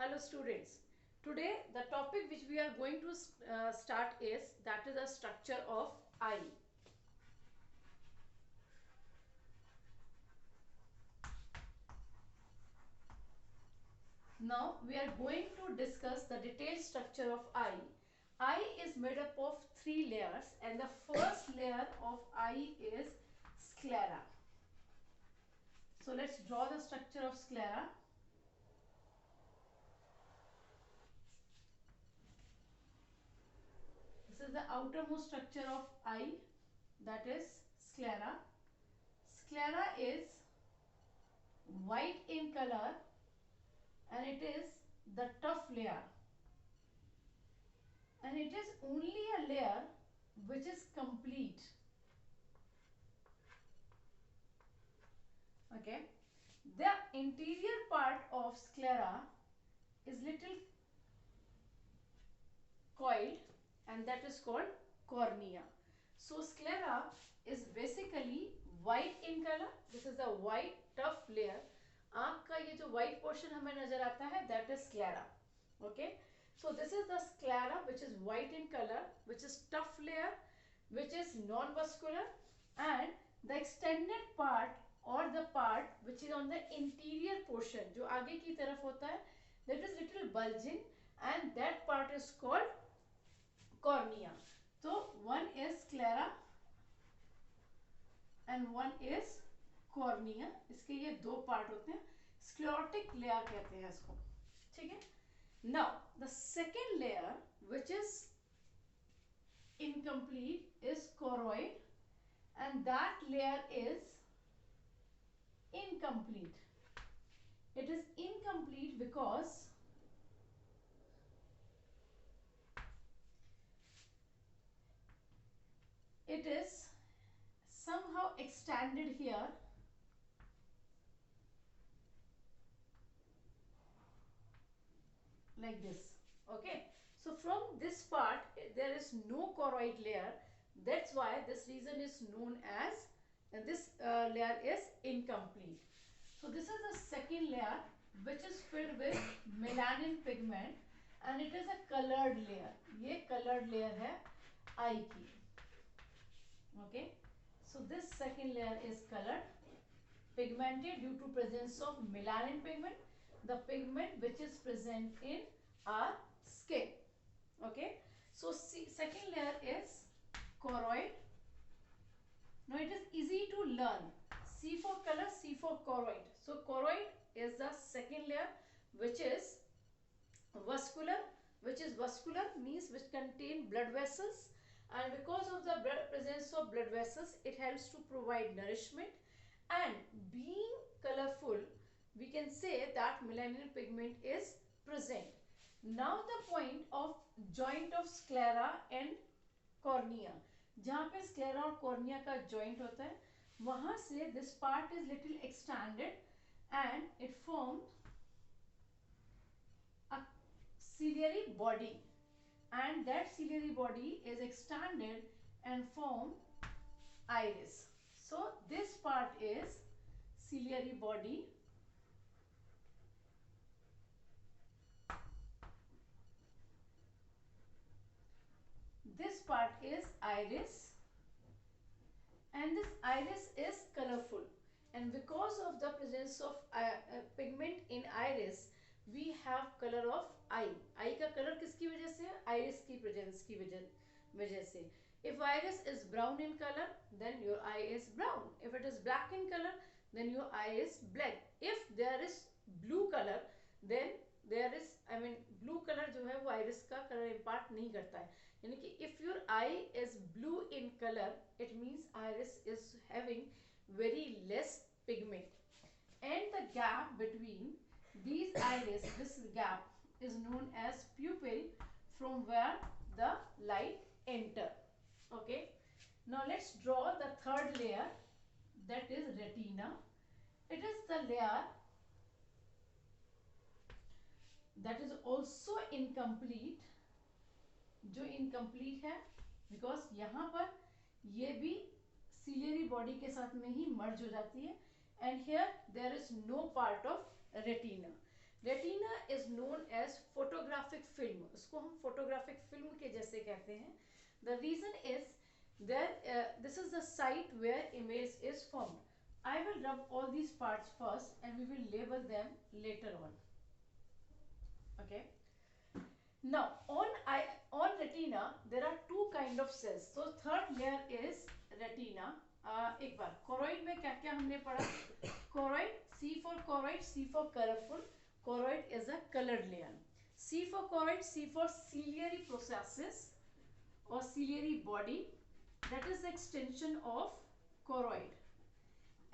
Hello students. Today the topic which we are going to start is that is the structure of eye. Now we are going to discuss the detailed structure of eye. Eye is made up of three layers and the first layer of eye is sclera. So let's draw the structure of sclera. This is the outermost structure of eye, that is sclera. Sclera is white in color and it is the tough layer, and it is only a layer which is complete. Okay, the interior part of sclera is little coiled and that is called cornea. So sclera is basically white in color. This is the white tough layer. आँख का ये जो white portion हमें नजर आता है, that is sclera. Okay, so this is the sclera which is white in color, which is tough layer, which is non-vascular, and the extended part or the part which is on the interior portion जो आगे की तरफ होता है, that is little bulging, and that part is called cornea. So one is sclera and one is cornea. इसके ये दो part होते हैं, sclerotic layer कहते हैं इसको. ठीक है. Now the second layer which is incomplete is choroid, and that layer is incomplete. It is incomplete because it is somehow extended here like this. Okay, so from this part there is no choroid layer. That's why this region is known as this layer is incomplete. So this is the second layer which is filled with melanin pigment and it is a colored layer. ये colored layer है eye की. Okay, so this second layer is colored, pigmented due to presence of melanin pigment, the pigment which is present in our skin. Okay, so second layer is choroid. Now it is easy to learn. C for color, C for choroid. So choroid is the second layer which is vascular, means which contain blood vessels, and because of the presence of blood vessels it helps to provide nourishment, and being colorful we can say that melanin pigment is present. Now the point of joint of sclera and cornea, जहाँ पे sclera और cornea का joint होता है, वहाँ से this part is little extended and it forms a ciliary body, and that ciliary body is extended and form iris. So this part is ciliary body, this part is iris, and this iris is colorful, and because of the presence of pigment in iris we have color of eye. eye का color किसकी वजह से है? iris की presence की वजह से. If iris is brown in color then your eye is brown. If it is black in color then your eye is black. If there is blue color then there is blue color जो है वो iris का color impart नहीं करता है. यानी कि if your eye is blue in color it means iris is having very less pigment, and the gap between these iris, this gap is known as pupil, from where the light enter. Okay, now let's draw the third layer, that is retina. It is the layer that is also incomplete, जो incomplete है because यहाँ पर ये भी ciliary body के साथ में ही merge हो जाती है, and here there is no part of retina. Retina is known as photographic film, इसको हम फोटोग्राफिक फिल्म के जैसे कहते हैं. The reason is that this is the site where image is formed. I will rub all these parts first and we will label them later on. Okay. Now on retina there are two kind of cells. So third layer is retina. एक बार choroid में क्या क्या हमने पढ़ा? Choroid, C for choroid, C for colorful. Choroid is a colored layer. C for choroid, C for ciliary processes or ciliary body. That is the extension of choroid.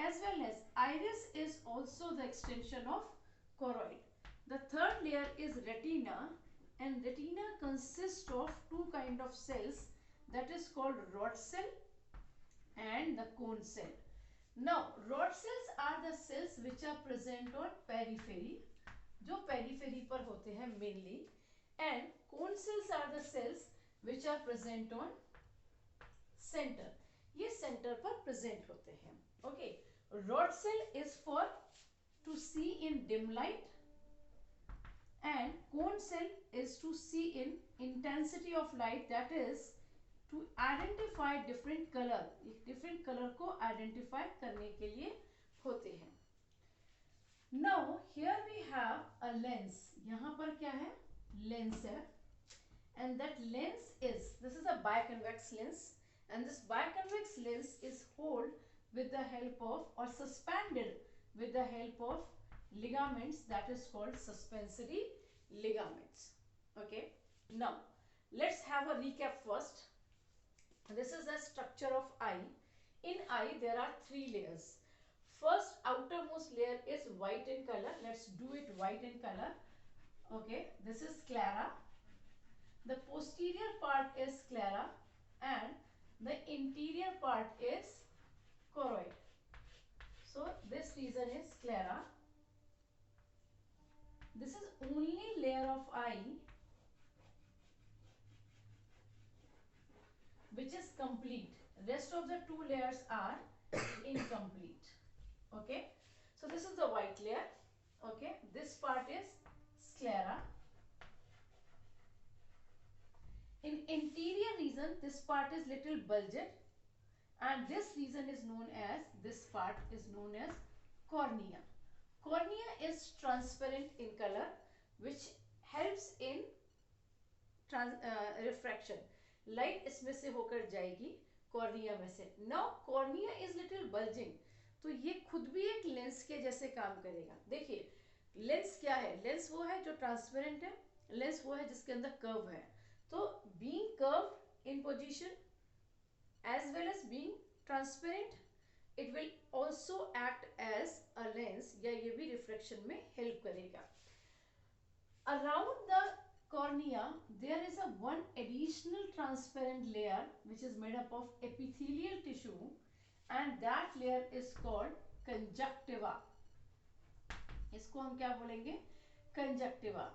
As well as iris is also the extension of choroid. The third layer is retina, and retina consists of two kind of cells, that is called rod cell and the cone cell. Now rod cells are the cells which are present on periphery, जो periphery पर होते हैं mainly, and cone cells are the cells which are present on center, ये center पर present होते हैं. Okay, rod cell is for to see in dim light and cone cell is to see in intensity of light, that is to identify different color, different color को identify करने के लिए होते हैं. Now here we have a lens, यहाँ पर क्या है? Lens है, and that lens is, this is a biconvex lens, and this biconvex lens is held with the help of or suspended with the help of ligaments, that is called suspensory ligaments. Okay, now let's have a recap first. This is the structure of eye. In eye there are three layers. First outermost layer is white in color. Let's do it white in color. Okay, this is sclera. The posterior part is sclera and the interior part is choroid. So this region is sclera. This is only layer of eye which is complete. Rest of the two layers are incomplete. Okay, so this is the white layer. Okay, this part is sclera. In interior region, this part is little bulged, and this region is known as, this part is known as cornea. Cornea is transparent in color, which helps in refraction. Light इसमें से होकर जाएगी cornea में से. Now cornea is little bulging, तो ये खुद भी एक लेंस के जैसे काम करेगा. देखिए लेंस क्या है? लेंस वो है जो ट्रांसपेरेंट है, लेंस वो है जिसके अंदर कर्व है. तो being curved in position as well as being transparent, it will also act as a lens, या ये भी refraction में help करेगा. Around the cornea there is a one additional transparent layer which is made up of epithelial tissue, and that layer is called conjunctiva. इसको हम क्या बोलेंगे? Conjunctiva.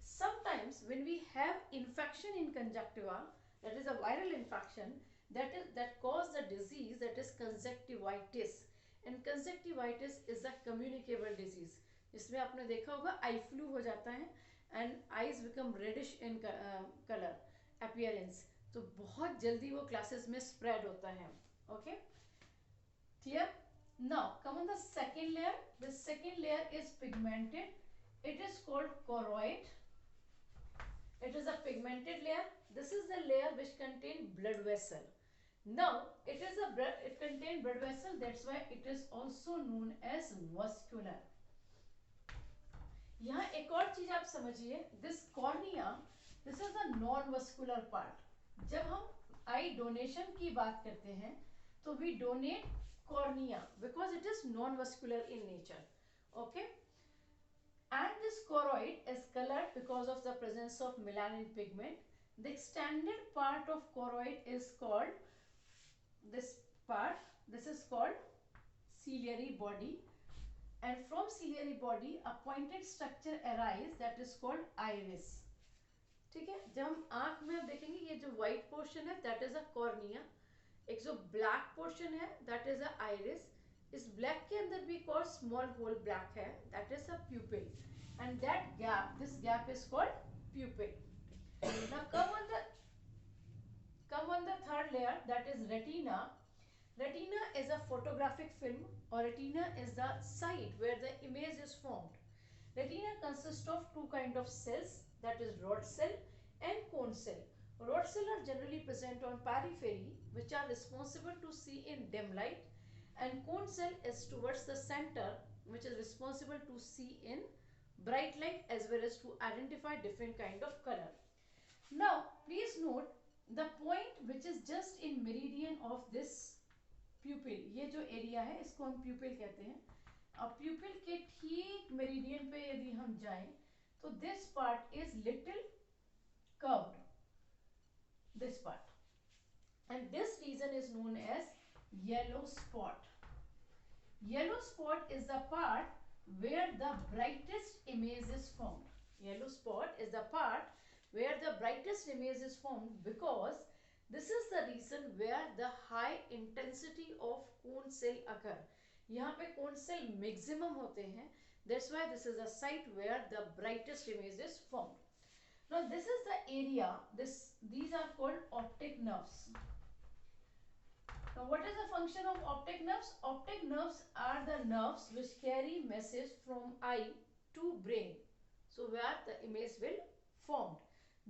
Sometimes when we have infection in conjunctiva, that is a viral infection, that cause the disease, that is conjunctivitis, and conjunctivitis is a communicable disease. इसमें आपने देखा होगा eye flu हो जाता है and eyes become reddish in color appearance, तो बहुत जल्दी वो classes में spread होता है. Okay, clear? Now come on the second layer. The second layer is pigmented. It is called choroid. It is a pigmented layer. This is the layer which contain blood vessel. Now it contain blood vessel, that's why it is also known as vascular. यहाँ एक और चीज आप समझिए, this cornea, this is the non-vascular part. जब हम eye donation की बात करते हैं तो we donate cornea because it is non-vascular in nature. Okay, and this choroid is colored because of the presence of melanin pigment. The extended part of choroid is called, this part, this is called ciliary body, and from ciliary body a pointed structure arise, that is called iris. ठीक है, जब हम आंख में आप देखेंगे ये जो white portion है that is a cornea, एक जो black portion है that is a iris. इस black के अंदर भी एक और small hole black है, that is a pupil. and that gap, this gap is called pupil. Now come on the third layer, that is retina. Retina is a photographic film, or retina is the site where the image is formed. Retina consists of two kind of cells, that is rod cell and cone cell. Rod cell are generally present on periphery, which are responsible to see in dim light, and cone cell is towards the center, which is responsible to see in bright light as well as to identify different kind of color. Now please note the point which is just in meridian of this pupil, ये जो area है इसको हम pupil कहते हैं. अब pupil के ठीक meridian पे यदि हम जाएं तो this part is little curved, this part, and this region is known as yellow spot. Yellow spot is the part where the brightest image is formed. Yellow spot is the part where the brightest image is formed, because this is the region where the high intensity of cone cell occur. यहाँ पे cone cell maximum होते हैं. That's why this is a site where the brightest image is formed. Now this is the area. These are called optic nerves. Now what is the function of optic nerves? Optic nerves are the nerves which carry message from eye to brain. So where the image will formed.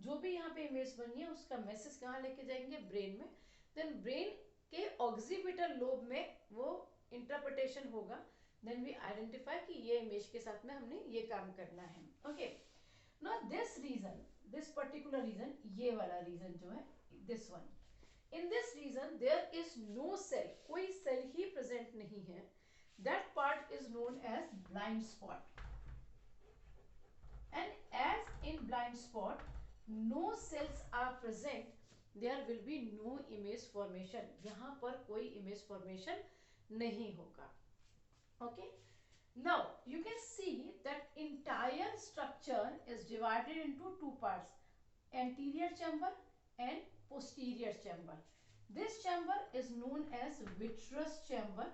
जो भी यहाँ पे image बनी है उसका message कहाँ लेके जाएंगे? ब्रेन में. देन ब्रेन के ऑक्सीपिटल लोब में वो इंटरप्रिटेशन होगा. देन वी आइडेंटिफाई कि ये इमेज के साथ में हमने ये काम करना है. Okay. Now this region, this particular region, ये वाला रीजन जो है, this one, in this region there is no cell, कोई सेल ही प्रेजेंट नहीं है. That part is known as blind spot. And as in blind spot, no cells are present, there will be no image formation. यहाँ पर कोई image formation नहीं होगा. Okay. Now you can see that entire structure is divided into two parts: anterior chamber and posterior chamber. This chamber is known as vitreous chamber.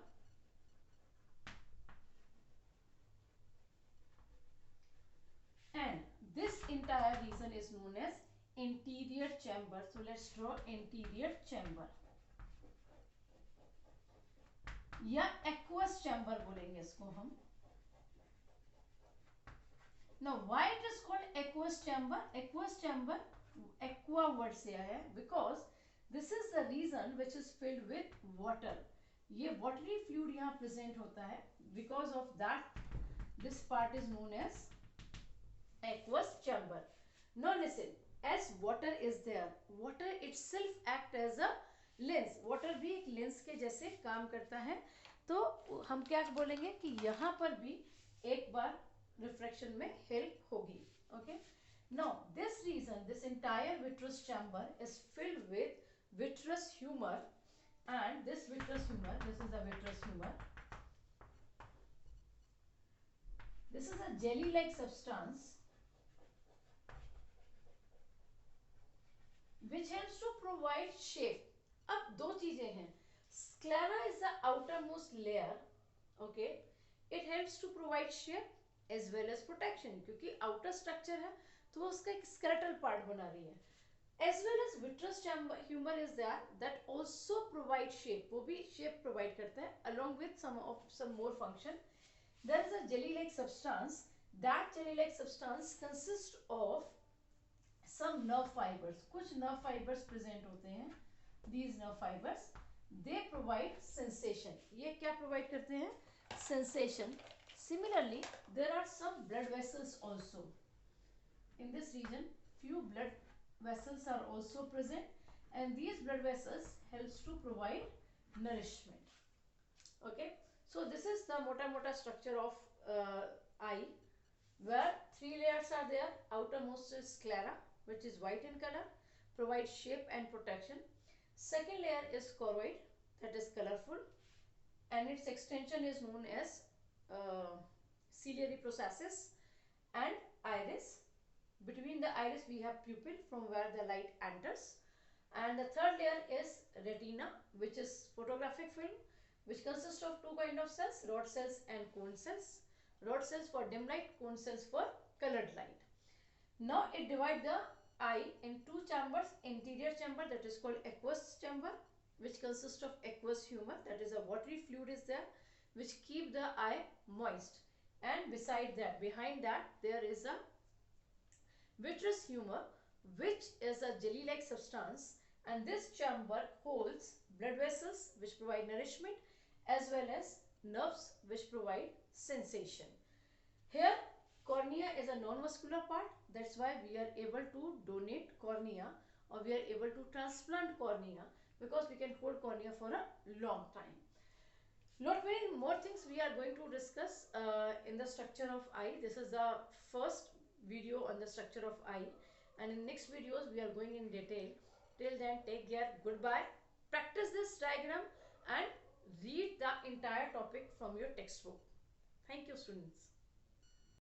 And this entire region is known as anterior chamber. So let's draw anterior chamber, या aqueous chamber बोलेंगे इसको हम. Now why it is called aqueous chamber? Aqueous chamber, aqua word से आया है, because this is the region which is filled with water. ये watery fluid यहाँ present होता है. Because of that this part is known as aqueous chamber. Now listen, as water is there, water itself act as a lens. water भी एक lens के जैसे काम करता है. तो हम क्या बोलेंगे कि यहाँ पर भी एक बार रिफ्रैक्शन में हेल्प होगी. Okay. Now this region, this entire vitreous chamber is filled with vitreous humor, and this vitreous humor, this is the vitreous humor. This is a jelly like substance which helps to provide shape. अब दो चीजें हैं. Sclera is the outermost layer. Okay. It helps to provide shape as well as protection, क्योंकि outer structure है तो वो उसका एक skeletal part बना रही है. As well as vitreous chamber humor is there, that also provide shape. वो भी shape provide करता है along with some more function. There is a jelly like substance. That jelly like substance consists of some nerve fibers. कुछ nerve fibers present होते हैं. These nerve fibers, they provide sensation. ये क्या provide करते हैं? Sensation. Similarly, there are some blood vessels also. In this region, few blood vessels are also present, and these blood vessels helps to provide nourishment. Okay. So this is the mota structure of eye, where three layers are there. Outermost is sclera, which is white in color, provides shape and protection. Second layer is choroid, that is colorful, and its extension is known as ciliary processes and iris. Between the iris we have pupil, from where the light enters. And the third layer is retina, which is photographic film, which consists of two kind of cells: rod cells and cone cells. Rod cells for dim light, cone cells for colored light. Now it divides the eye in two chambers. Interior chamber, that is called aqueous chamber, which consists of aqueous humor, that is a watery fluid is there, which keep the eye moist. And beside that, behind that, there is a vitreous humor, which is a jelly-like substance, and this chamber holds blood vessels which provide nourishment, as well as nerves which provide sensation. Here cornea is a non-muscular part, that's why we are able to donate cornea, or we are able to transplant cornea, because we can hold cornea for a long time. Lot many more things we are going to discuss in the structure of eye. This is the first video on the structure of eye, and in next videos we are going in detail. Till then, take care, goodbye. Practice this diagram and read the entire topic from your textbook. Thank you, students.